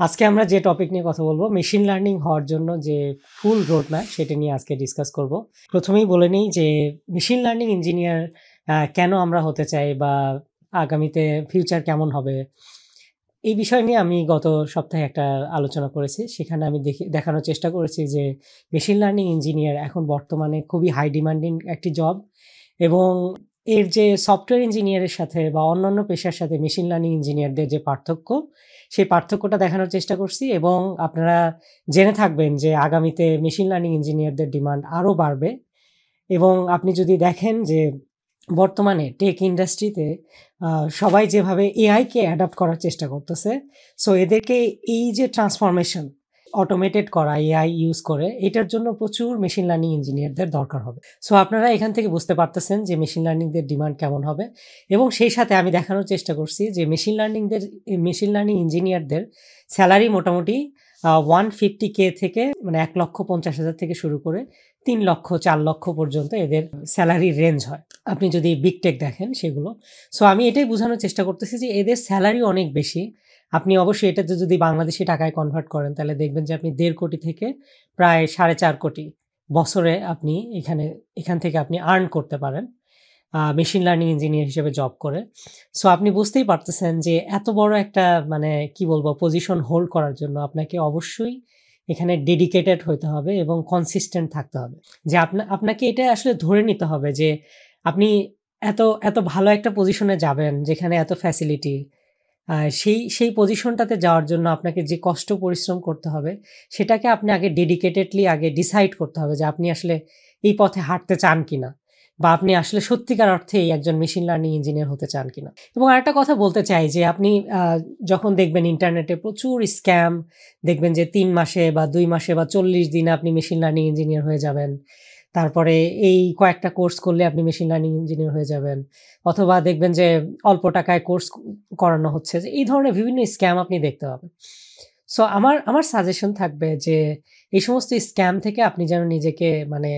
আজকে আমরা যে টপিক নিয়ে কথা বলবো মেশিন লার্নিং হওয়ার জন্য যে ফুল রোড ম্যাপ সেটা নিয়ে আজকে ডিসকাস করব। প্রথমেই বলে নিই যে মেশিন লার্নিং ইঞ্জিনিয়ার কেন আমরা হতে চাই বা আগামীতে ফিউচার কেমন হবে এই বিষয় নিয়ে আমি গত সপ্তাহে একটা আলোচনা করেছি। সেখানে আমি দেখানোর চেষ্টা করেছি যে মেশিন লার্নিং ইঞ্জিনিয়ার এখন বর্তমানে খুবই হাই ডিমান্ডিং একটি জব, এবং এর যে সফটওয়্যার ইঞ্জিনিয়ারের সাথে বা অন্যান্য পেশার সাথে মেশিন লার্নিং ইঞ্জিনিয়ারদের যে পার্থক্য, সেই পার্থক্যটা দেখানোর চেষ্টা করছি। এবং আপনারা জেনে থাকবেন যে আগামীতে মেশিন লার্নিং ইঞ্জিনিয়ারদের ডিমান্ড আরও বাড়বে। এবং আপনি যদি দেখেন যে বর্তমানে টেক ইন্ডাস্ট্রিতে সবাই যেভাবে এআইকে অ্যাডাপ্ট করার চেষ্টা করতেছে, সো এদেরকে এই যে ট্রান্সফরমেশন অটোমেটেড করা এআই ইউজ করে, এটার জন্য প্রচুর মেশিন লার্নিং ইঞ্জিনিয়ারদের দরকার হবে। সো আপনারা এখান থেকে বুঝতে পারতেছেন যে মেশিন লার্নিংদের ডিমান্ড কেমন হবে। এবং সেই সাথে আমি দেখানোর চেষ্টা করছি যে মেশিন লার্নিং ইঞ্জিনিয়ারদের স্যালারি মোটামুটি 150K থেকে মানে 1,50,000 থেকে শুরু করে 3 লক্ষ 4 লক্ষ পর্যন্ত এদের স্যালারি রেঞ্জ হয় আপনি যদি বিগ টেক দেখেন সেগুলো। সো আমি এটাই বোঝানোর চেষ্টা করতেছি যে এদের স্যালারি অনেক বেশি। আপনি অবশ্যই এটাতে যদি বাংলাদেশি টাকায় কনভার্ট করেন তাহলে দেখবেন যে আপনি 1.5 কোটি থেকে প্রায় 4.5 কোটি বছরে আপনি এখান থেকে আপনি আর্ন করতে পারেন মেশিন লার্নিং ইঞ্জিনিয়ার হিসেবে জব করে। সো আপনি বুঝতেই পারতেছেন যে এত বড় একটা মানে কি বলবো পজিশন হোল্ড করার জন্য আপনাকে অবশ্যই এখানে ডেডিকেটেড হতে হবে এবং কনসিস্টেন্ট থাকতে হবে। যে আপনাকে এটা আসলে ধরে নিতে হবে যে আপনি এত এত ভালো একটা পজিশনে যাবেন যেখানে এত ফ্যাসিলিটি, সেই পজিশনটাতে যাওয়ার জন্য আপনাকে যে কষ্ট পরিশ্রম করতে হবে সেটাকে আপনি আগে ডেডিকেটেডলি আগে ডিসাইড করতে হবে যে আপনি আসলে এই পথে হাঁটতে চান কিনা, বা আপনি আসলে সত্যিকার অর্থেই একজন মেশিন লার্নিং ইঞ্জিনিয়ার হতে চান কিনা। এবং আরেকটা কথা বলতে চাই যে আপনি যখন দেখবেন ইন্টারনেটে প্রচুর স্ক্যাম, দেখবেন যে 3 মাসে বা 2 মাসে বা 40 দিনে আপনি মেশিন লার্নিং ইঞ্জিনিয়ার হয়ে যাবেন, তারপরে এই কয়েকটা কোর্স করলে আপনি মেশিন লার্নিং ইঞ্জিনিয়ার হয়ে যাবেন, অথবা দেখবেন যে অল্প টাকায় কোর্স করানো হচ্ছে, যে এই ধরনের বিভিন্ন স্ক্যাম আপনি দেখতে পাবেন। সো আমার সাজেশন থাকবে যে এই সমস্ত স্ক্যাম থেকে আপনি যেন নিজেকে মানে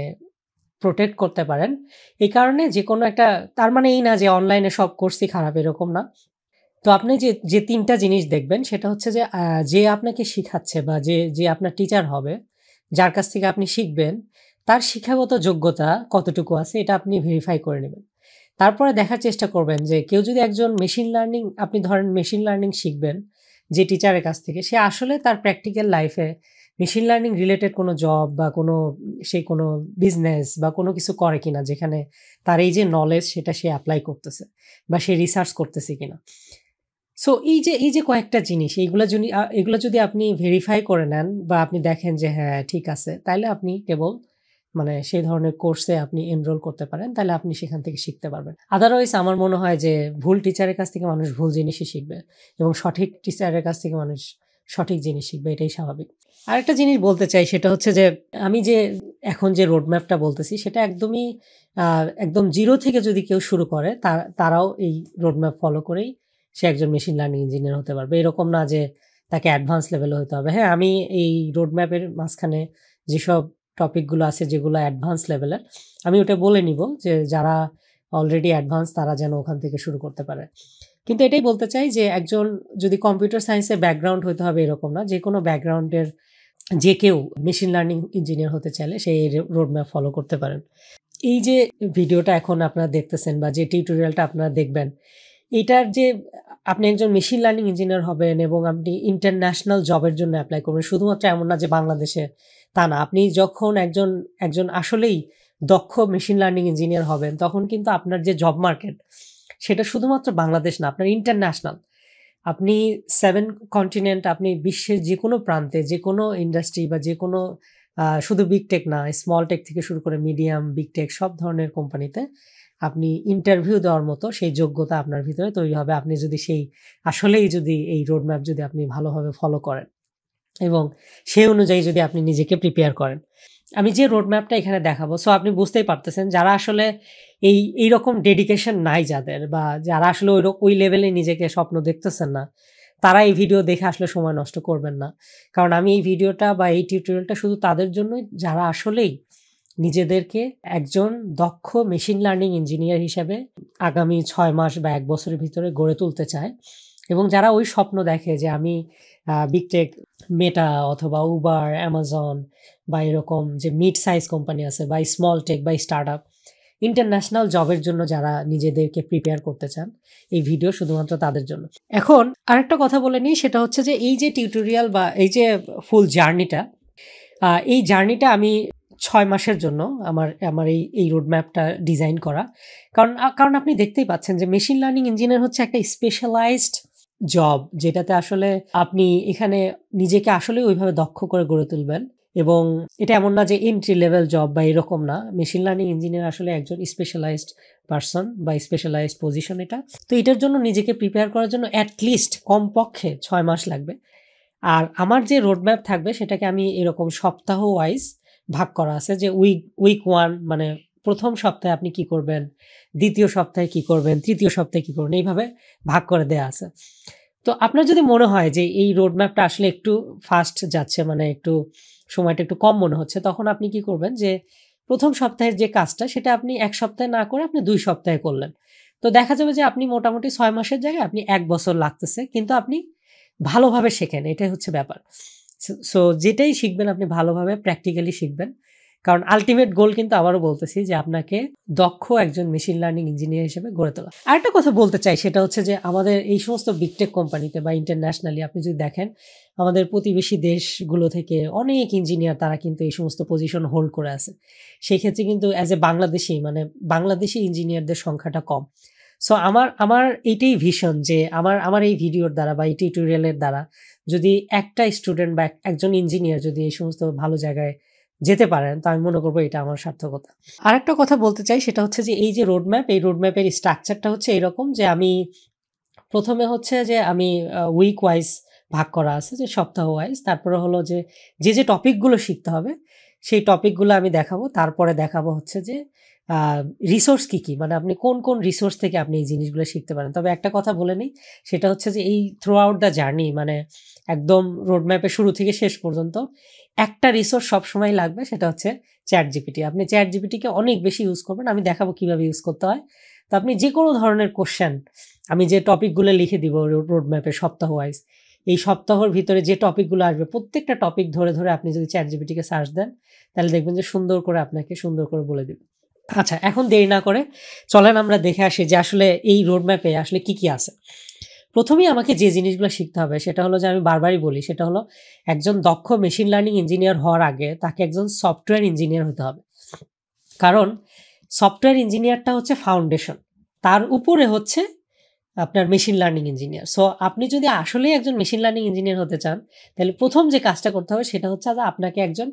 প্রোটেক্ট করতে পারেন। এই কারণে যে কোনো একটা, তার মানে এই না যে অনলাইনে সব কোর্সই খারাপ, এরকম না। তো আপনি যে 3টা জিনিস দেখবেন সেটা হচ্ছে যে যে আপনাকে শিখাচ্ছে বা যে আপনার টিচার হবে, যার কাছ থেকে আপনি শিখবেন, তার শিক্ষাগত যোগ্যতা কতটুকু আছে এটা আপনি ভেরিফাই করে নেবেন। তারপরে দেখার চেষ্টা করবেন যে কেউ যদি একজন আপনি ধরেন মেশিন লার্নিং শিখবেন যে টিচারের কাছ থেকে, সে আসলে তার প্র্যাকটিক্যাল লাইফে মেশিন লার্নিং রিলেটেড কোনো জব বা কোনো বিজনেস বা কোনো কিছু করে কিনা, যেখানে তার এই যে নলেজ সেটা সে অ্যাপ্লাই করতেছে বা সে রিসার্চ করতেছে কিনা। সো এই যে কয়েকটা জিনিস এগুলো যদি আপনি ভেরিফাই করে নেন বা আপনি দেখেন যে হ্যাঁ ঠিক আছে, তাহলে আপনি কেবল মানে সেই ধরনের কোর্সে আপনি এনরোল করতে পারেন, তাহলে আপনি সেখান থেকে শিখতে পারবেন। আদারওয়াইজ আমার মনে হয় যে ভুল টিচারের কাছ থেকে মানুষ ভুল জিনিসই শিখবে এবং সঠিক টিচারের কাছ থেকে মানুষ সঠিক জিনিস শিখবে, এটাই স্বাভাবিক। আরেকটা জিনিস বলতে চাই সেটা হচ্ছে যে আমি এখন যে রোডম্যাপটা বলতেছি সেটা একদম জিরো থেকে যদি কেউ শুরু করে তারাও এই রোডম্যাপ ফলো করেই সে একজন মেশিন লার্নিং ইঞ্জিনিয়ার হতে পারবে। এরকম না যে তাকে অ্যাডভান্স লেভেলে হতে হবে। হ্যাঁ, আমি এই রোডম্যাপের মাঝখানে যেসব টপিকগুলো আছে যেগুলো অ্যাডভান্স লেভেলের, আমি ওটা বলে নিব যে যারা অলরেডি অ্যাডভান্স তারা যেন ওখান থেকে শুরু করতে পারে। কিন্তু এটাই বলতে চাই যে একজন যদি কম্পিউটার সায়েন্সের ব্যাকগ্রাউন্ড হতে হবে এরকম না, যে কোনো ব্যাকগ্রাউন্ডের যে কেউ মেশিন লার্নিং ইঞ্জিনিয়ার হতে চাইলে সেই রোডম্যাপ ফলো করতে পারেন। এই যে ভিডিওটা এখন আপনারা দেখতেছেন বা যে টিউটোরিয়ালটা আপনারা দেখবেন, এটার যে আপনি একজন মেশিন লার্নিং ইঞ্জিনিয়ার হবেন এবং আপনি ইন্টারন্যাশনাল জবের জন্য অ্যাপ্লাই করবেন, শুধুমাত্র এমন না যে বাংলাদেশে, তা না। আপনি যখন একজন আসলেই দক্ষ মেশিন লার্নিং ইঞ্জিনিয়ার হবেন তখন কিন্তু আপনার যে জব মার্কেট সেটা শুধুমাত্র বাংলাদেশ না, আপনার ইন্টারন্যাশনাল। আপনি 7 কন্টিনেন্ট, আপনি বিশ্বের যে কোনো প্রান্তে যে কোনো ইন্ডাস্ট্রি বা যে কোনো শুধু বিগ টেক না, স্মল টেক থেকে শুরু করে মিডিয়াম বিগ টেক সব ধরনের কোম্পানিতে আপনি ইন্টারভিউ দেওয়ার মতো সেই যোগ্যতা আপনার ভিতরে তৈরি হবে, আপনি যদি আসলেই যদি এই রোডম্যাপ যদি আপনি ভালোভাবে ফলো করেন এবং সেই অনুযায়ী যদি আপনি নিজেকে প্রিপেয়ার করেন। আমি যে রোডম্যাপটা এখানে দেখাবো, সো আপনি বুঝতেই পারতেছেন যারা আসলে এইরকম ডেডিকেশন নাই যাদের, বা যারা আসলে ওই লেভেলে নিজেকে স্বপ্ন দেখতেছেন না, তারা এই ভিডিও দেখে আসলে সময় নষ্ট করবেন না। কারণ আমি এই ভিডিওটা বা এই টিউটোরিয়ালটা শুধু তাদের জন্যই যারা আসলেই নিজেদেরকে একজন দক্ষ মেশিন লার্নিং ইঞ্জিনিয়ার হিসেবে আগামী 6 মাস বা 1 বছরের ভিতরে গড়ে তুলতে চায়, এবং যারা ওই স্বপ্ন দেখে যে আমি বিগ টেক মেটা অথবা উবার, অ্যামাজন বা এরকম যে মিড সাইজ কোম্পানি আছে বা স্মল টেক বা স্টার্টআপ, ইন্টারন্যাশনাল জবের জন্য যারা নিজেদেরকে প্রিপেয়ার করতে চান, এই ভিডিও শুধুমাত্র তাদের জন্য। এখন আরেকটা কথা বলে নিই, সেটা হচ্ছে যে এই যে টিউটোরিয়াল বা এই যে ফুল জার্নিটা, এই জার্নিটা আমি 6 মাসের জন্য আমার আমার এই রোডম্যাপটা ডিজাইন করা। কারণ আপনি দেখতেই পাচ্ছেন যে মেশিন লার্নিং ইঞ্জিনিয়ার হচ্ছে একটা স্পেশালাইজড জব, যেটাতে আসলে আপনি এখানে নিজেকে আসলে ওইভাবে দক্ষ করে গড়ে তুলবেন। এবং এটা এমন না যে এন্ট্রি লেভেল জব বা এরকম না। মেশিন লার্নিং ইঞ্জিনিয়ার আসলে একজন স্পেশালাইজড পারসন বা স্পেশালাইজড পজিশন এটা। তো এটার জন্য নিজেকে প্রিপেয়ার করার জন্য অ্যাটলিস্ট কমপক্ষে 6 মাস লাগবে। আর আমার যে রোডম্যাপ থাকবে সেটাকে আমি এরকম সপ্তাহ ওয়াইজ ভাগ করা আছে, যে উইক 1 মানে প্রথম সপ্তাহে আপনি কি করবেন, দ্বিতীয় সপ্তাহে কি করবেন, তৃতীয় সপ্তাহে কি করবেন, এইভাবে ভাগ করে দেয়া আছে। তো আপনার যদি মনে হয় যে এই রোডম্যাপটা আসলে একটু ফাস্ট যাচ্ছে, মানে একটু সময়টা একটু কম মনে হচ্ছে, তখন আপনি কি করবেন যে প্রথম সপ্তাহের যে কাজটা সেটা আপনি 1 সপ্তাহে না করে আপনি 2 সপ্তাহে করলেন। তো দেখা যাবে যে আপনি মোটামুটি 6 মাসের জায়গায় আপনি 1 বছর লাগতেছে, কিন্তু আপনি ভালোভাবে শেখেন, এটাই হচ্ছে ব্যাপার। সো যেটাই শিখবেন আপনি ভালোভাবে প্র্যাকটিক্যালি শিখবেন, কারণ আলটিমেট গোল কিন্তু আবারও বলতেছি যে আপনাকে দক্ষ একজন মেশিন লার্নিং ইঞ্জিনিয়ার হিসেবে গড়ে তোলা। আরেকটা কথা বলতে চাই, সেটা হচ্ছে যে আমাদের এই সমস্ত বিগটেক কোম্পানিতে বা ইন্টারন্যাশনালি আপনি যদি দেখেন, আমাদের প্রতিবেশী দেশগুলো থেকে অনেক ইঞ্জিনিয়ার তারা কিন্তু এই সমস্ত পজিশন হোল্ড করে আছে। সেই ক্ষেত্রে কিন্তু অ্যাজ এ বাংলাদেশি, মানে বাংলাদেশি ইঞ্জিনিয়ারদের সংখ্যাটা কম। সো আমার এইটাই ভিশন যে আমার এই ভিডিওর দ্বারা বা এই টিউটোরিয়ালের দ্বারা যদি একটা স্টুডেন্ট বা একজন ইঞ্জিনিয়ার যদি এই সমস্ত ভালো জায়গায় যেতে পারেন, তো আমি মনে করবো এটা আমার সার্থকতা। আরেকটা কথা বলতে চাই, সেটা হচ্ছে যে এই যে রোডম্যাপ, এই রোডম্যাপের স্ট্রাকচারটা হচ্ছে এরকম যে আমি প্রথমে হচ্ছে যে আমি উইক ওয়াইজ ভাগ করা আছে, যে সপ্তাহ ওয়াইজ। তারপরে হলো যে যে টপিকগুলো শিখতে হবে সেই টপিকগুলো আমি দেখাবো। তারপরে দেখাবো হচ্ছে যে রিসোর্স কি, মানে আপনি কোন রিসোর্স থেকে আপনি এই জিনিসগুলো শিখতে পারেন। তবে একটা কথা বলে নিই, সেটা হচ্ছে যে এই থ্রু আউট দ্য জার্নি, মানে একদম রোডম্যাপের শুরু থেকে শেষ পর্যন্ত একটা রিসোর্স সবসময় লাগবে, সেটা হচ্ছে চ্যাট জিপিটি। আপনি চ্যাট জিপিটিকে অনেক বেশি ইউজ করবেন, আমি দেখাবো কিভাবে ইউজ করতে হয়। তো আপনি যে কোনো ধরনের কোশ্চেন, আমি যে টপিকগুলো লিখে দিব রোডম্যাপে সপ্তাহ ওয়াইজ, এই সপ্তাহের ভিতরে যে টপিকগুলো আসবে প্রত্যেকটা টপিক ধরে ধরে আপনি যদি চ্যাট জিপিটিকে সার্চ দেন, তাহলে দেখবেন যে সুন্দর করে আপনাকে সুন্দর করে বলে দিবে। আচ্ছা, এখন দেরি না করে চলেন আমরা দেখে আসি যে আসলে এই রোডম্যাপে আসলে কি আছে। প্রথমেই আমাকে যে জিনিসগুলো শিখতে হবে সেটা হলো, যে আমি বারবারই বলি, সেটা হলো একজন দক্ষ মেশিন লার্নিং ইঞ্জিনিয়ার হওয়ার আগে তাকে একজন সফটওয়্যার ইঞ্জিনিয়ার হতে হবে। কারণ সফটওয়্যার ইঞ্জিনিয়ারটা হচ্ছে ফাউন্ডেশন, তার উপরে হচ্ছে আপনার মেশিন লার্নিং ইঞ্জিনিয়ার। সো আপনি যদি আসলেই একজন মেশিন লার্নিং ইঞ্জিনিয়ার হতে চান, তাহলে প্রথম যে কাজটা করতে হবে সেটা হচ্ছে যে আপনাকে একজন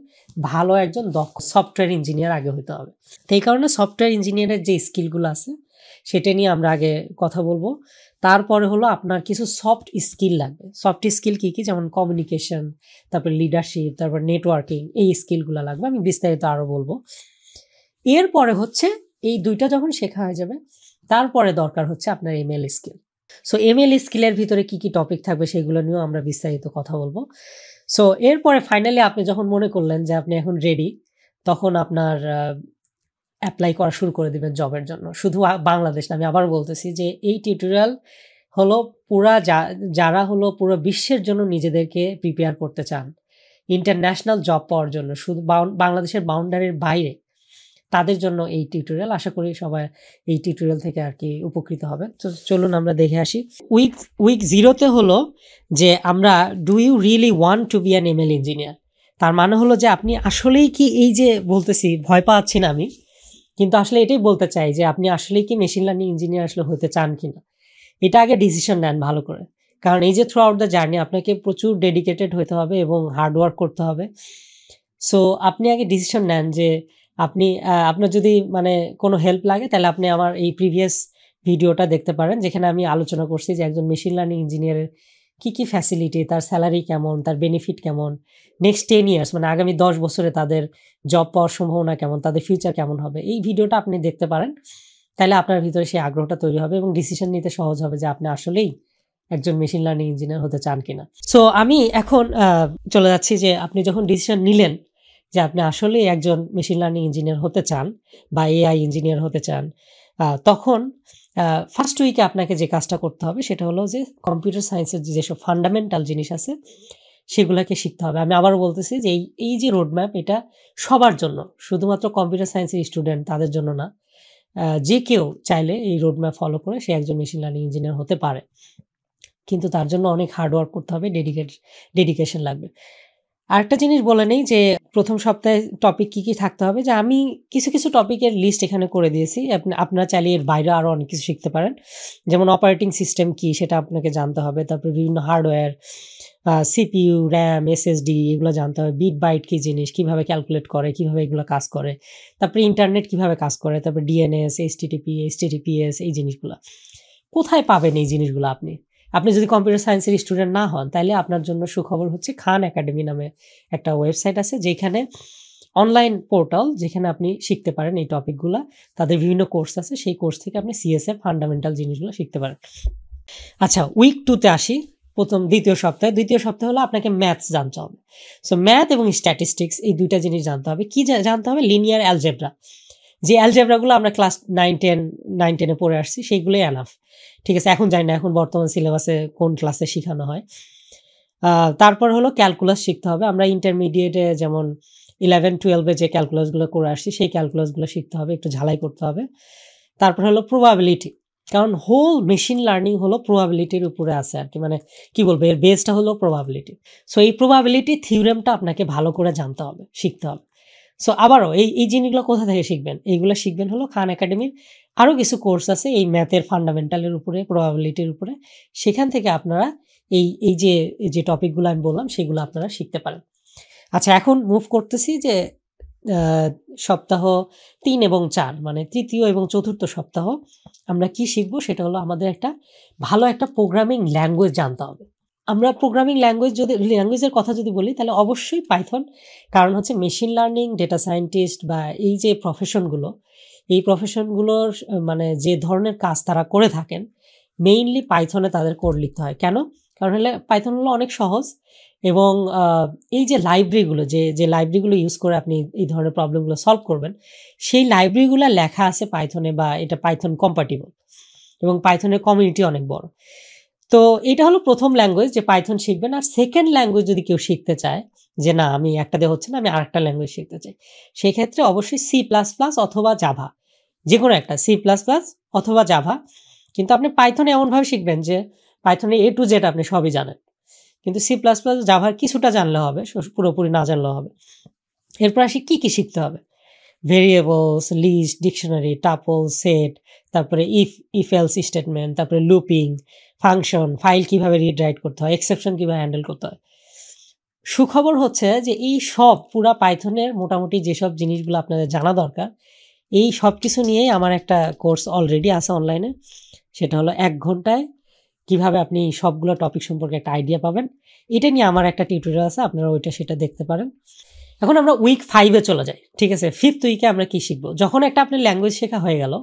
দক্ষ সফটওয়্যার ইঞ্জিনিয়ার আগে হতে হবে। তো এই কারণে সফটওয়্যার ইঞ্জিনিয়ারের যে স্কিলগুলো আছে সেটা নিয়ে আমরা আগে কথা বলবো। তারপরে হলো আপনার কিছু সফট স্কিল লাগবে। সফট স্কিল কি, যেমন কমিউনিকেশন, তারপর লিডারশিপ, তারপর নেটওয়ার্কিং, এই স্কিলগুলো লাগবে। আমি বিস্তারিত আরও বলবো। এরপরে হচ্ছে এই দুইটা যখন শেখা হয়ে যাবে, তারপরে দরকার হচ্ছে আপনার এমএল স্কিল। সো এমএল স্কিলের ভিতরে কি টপিক থাকবে সেগুলো নিয়েও আমরা বিস্তারিত কথা বলবো। সো এরপরে ফাইনালি আপনি যখন মনে করলেন যে আপনি এখন রেডি, তখন আপনার অ্যাপ্লাই করা শুরু করে দিবেন জবের জন্য। শুধু বাংলাদেশ না, আমি আবার বলতেছি যে এই টিউটোরিয়াল হলো যারা হলো পুরো বিশ্বের জন্য নিজেদেরকে প্রিপেয়ার করতে চান ইন্টারন্যাশনাল জব পাওয়ার জন্য, শুধু বাংলাদেশের বাউন্ডারির বাইরে, তাদের জন্য এই টিউটোরিয়াল। আশা করি সবাই এই টিউটোরিয়াল থেকে আর কি উপকৃত হবে। তো চলুন আমরা দেখে আসি। উইক 0তে হলো যে আমরা do you really want to be an ML engineer. তার মানে হলো যে আপনি আসলেই কি, এই যে বলতেছি ভয় পাচ্ছি না আমি, কিন্তু আসলে এটাই বলতে চাই যে আপনি আসলেই কি মেশিন লার্নিং ইঞ্জিনিয়ার আসলে হতে চান কিনা, এটা আগে ডিসিশন নেন ভালো করে। কারণ এই যে থ্রু আউট দ্য জার্নি আপনাকে প্রচুর ডেডিকেটেড হতে হবে এবং হার্ডওয়ার্ক করতে হবে। সো আপনি আগে ডিসিশন নেন যে আপনার যদি মানে কোনো হেল্প লাগে, তাহলে আপনি আমার এই প্রিভিয়াস ভিডিওটা দেখতে পারেন, যেখানে আমি আলোচনা করছি যে একজন মেশিন লার্নিং ইঞ্জিনিয়ারের কি ফ্যাসিলিটি, তার স্যালারি কেমন, তার বেনিফিট কেমন, নেক্সট 10 ইয়ার্স মানে আগামী 10 বছরে তাদের জব পাওয়ার সম্ভাবনা কেমন, তাদের ফিউচার কেমন হবে। এই ভিডিওটা আপনি দেখতে পারেন, তাহলে আপনার ভিতরে সেই আগ্রহটা তৈরি হবে এবং ডিসিশন নিতে সহজ হবে যে আপনি আসলেই একজন মেশিন লার্নিং ইঞ্জিনিয়ার হতে চান কিনা। সো আমি এখন চলে যাচ্ছি যে আপনি যখন ডিসিশন নিলেন যে আপনি আসলেই একজন মেশিন লার্নিং ইঞ্জিনিয়ার হতে চান বা এআই ইঞ্জিনিয়ার হতে চান, তখন ফার্স্ট উইকে আপনাকে যে কাজটা করতে হবে সেটা হলো যে কম্পিউটার সায়েন্সের যেসব ফান্ডামেন্টাল জিনিস আছে সেগুলোকে শিখতে হবে। আমি আবারও বলতেছি যে এই যে রোডম্যাপ এটা সবার জন্য, শুধুমাত্র কম্পিউটার সায়েন্সের স্টুডেন্ট তাদের জন্য না। যে কেউ চাইলে এই রোডম্যাপ ফলো করে সে একজন মেশিন লার্নিং ইঞ্জিনিয়ার হতে পারে। কিন্তু তার জন্য অনেক হার্ড ওয়ার্ক করতে হবে, ডেডিকেশন লাগবে। আরেকটা জিনিস বলে নেই যে প্রথম সপ্তাহে টপিক কি থাকতে হবে, যে আমি কিছু টপিকের লিস্ট এখানে করে দিয়েছি। আপনারা চাইলে এর বাইরে আরও অনেক কিছু শিখতে পারেন। যেমন অপারেটিং সিস্টেম কি সেটা আপনাকে জানতে হবে, তারপরে বিভিন্ন হার্ডওয়্যার, সিপিইউ, র্যাম, এসএসডি এগুলো জানতে হবে। বিট বাইট কী জিনিস, কীভাবে ক্যালকুলেট করে, কীভাবে এগুলো কাজ করে, তারপরে ইন্টারনেট কীভাবে কাজ করে, তারপরে ডিএনএস, এইচটিটিপিএস এই জিনিসগুলো কোথায় পাবেন। এই জিনিসগুলো আপনি যদি কম্পিউটার সায়েন্সের স্টুডেন্ট না হন তাহলে আপনার জন্য সুখবর হচ্ছে খান একাডেমি নামে একটা ওয়েবসাইট আছে, যেখানে অনলাইন পোর্টাল, যেখানে আপনি শিখতে পারেন এই টপিকগুলো। তাদের বিভিন্ন কোর্স আছে, সেই কোর্স থেকে আপনি সিএসএ ফান্ডামেন্টাল জিনিসগুলো শিখতে পারেন। আচ্ছা, উইক 2তে আসি। দ্বিতীয় সপ্তাহে হলো আপনাকে ম্যাথস জানতে হবে। সো ম্যাথ এবং স্ট্যাটিস্টিক্স এই দুইটা জিনিস জানতে হবে। কি জানতে হবে? লিনিয়ার অ্যালজেব্রা, যে অ্যালজেব্রাগুলো আমরা ক্লাস 9-10-এ পড়ে আসছি সেইগুলোই এনাফ। ঠিক আছে, এখন জানি না এখন বর্তমান সিলেবাসে কোন ক্লাসে শেখানো হয়। তারপর হলো ক্যালকুলাস শিখতে হবে। আমরা ইন্টারমিডিয়েটে যেমন 11-12-এ যে ক্যালকুলাসগুলো করে আসছি সেই ক্যালকুলাসগুলো শিখতে হবে, একটু ঝালাই করতে হবে। তারপর হলো প্রবাবিলিটি, কারণ হোল মেশিন লার্নিং হলো প্রবাবিলিটির উপরে আছে আর কি, মানে কি বলবো, এর বেসটা হলো প্রবাবিলিটি। সো এই প্রবাবিলিটি থিওরেমটা আপনাকে ভালো করে জানতে হবে, শিখতে হবে। সো আবারও এই জিনিসগুলো কোথা থেকে শিখবেন? এইগুলো শিখবেন হলো খান একাডেমির আরও কিছু কোর্স আছে এই ম্যাথের ফান্ডামেন্টালের উপরে, প্রবাবিলিটির উপরে। সেখান থেকে আপনারা এই যে টপিকগুলো আমি বললাম সেগুলো আপনারা শিখতে পারেন। আচ্ছা, এখন মুভ করতেছি যে সপ্তাহ 3 এবং 4 মানে তৃতীয় এবং চতুর্থ সপ্তাহ আমরা কি শিখবো সেটা হলো আমাদের ভালো একটা প্রোগ্রামিং ল্যাঙ্গুয়েজ জানতে হবে। আমরা প্রোগ্রামিং ল্যাঙ্গুয়েজের কথা যদি বলি তাহলে অবশ্যই পাইথন, কারণ হচ্ছে মেশিন লার্নিং, ডেটা সায়েন্টিস্ট বা এই যে এই প্রফেশনগুলোর মানে যে ধরনের কাজ তারা করে থাকেন মেইনলি পাইথনে তাদের কোড লিখতে হয়। কেন? কারণ পাইথন হলো অনেক সহজ এবং এই যে লাইব্রেরিগুলো যে লাইব্রেরিগুলো ইউজ করে আপনি এই ধরনের প্রবলেমগুলো সলভ করবেন, সেই লাইব্রেরিগুলো লেখা আছে পাইথনে, বা এটা পাইথন কম্প্যাটিবল এবং পাইথনের কমিউনিটি অনেক বড়। তো এটা হলো প্রথম ল্যাঙ্গুয়েজ যে পাইথন শিখবেন। আর সেকেন্ড ল্যাঙ্গুয়েজ যদি কেউ শিখতে চায় যে না আমি একটা দিয়ে হচ্ছে না, আমি আরেকটা ল্যাঙ্গুয়েজ শিখতে চাই, সেই ক্ষেত্রে অবশ্যই C++ অথবা জাভা, যে কোনো একটা C++ অথবা জাভা। কিন্তু আপনি পাইথনে এমনভাবে শিখবেন যে পাইথনে A to Z আপনি সবই জানেন, কিন্তু C++ জাভার কিছুটা জানলে হবে, পুরোপুরি না জানলেও হবে। এরপর আসি কি শিখতে হবে। Variables, list, dictionary, tuple, set, তারপরে ইফ এলস স্টেটমেন্ট, তারপরে লুপিং, ফাংশন, ফাইল কিভাবে রিড রাইট করতে হয়, এক্সেপশন কিভাবে হ্যান্ডেল করতে হয়। সুখবর হচ্ছে যে এই সব পুরা পাইথনের মোটামুটি যেসব জিনিসগুলো আপনাদের জানা দরকার, এই সব কিছু নিয়েই আমার একটা কোর্স অলরেডি আছে অনলাইনে। সেটা হলো 1 ঘন্টায় কিভাবে আপনি সবগুলো টপিক সম্পর্কে একটা আইডিয়া পাবেন। এটা নিয়ে আমার একটা টিউটোরিয়াল আছে, আপনারা সেটা দেখতে পারেন। এখন আমরা উইক 5-এ চলে যাই। ঠিক আছে, 5th উইকে আমরা কি শিখবো? যখন একটা আপনার ল্যাঙ্গুয়েজ শেখা হয়ে গেল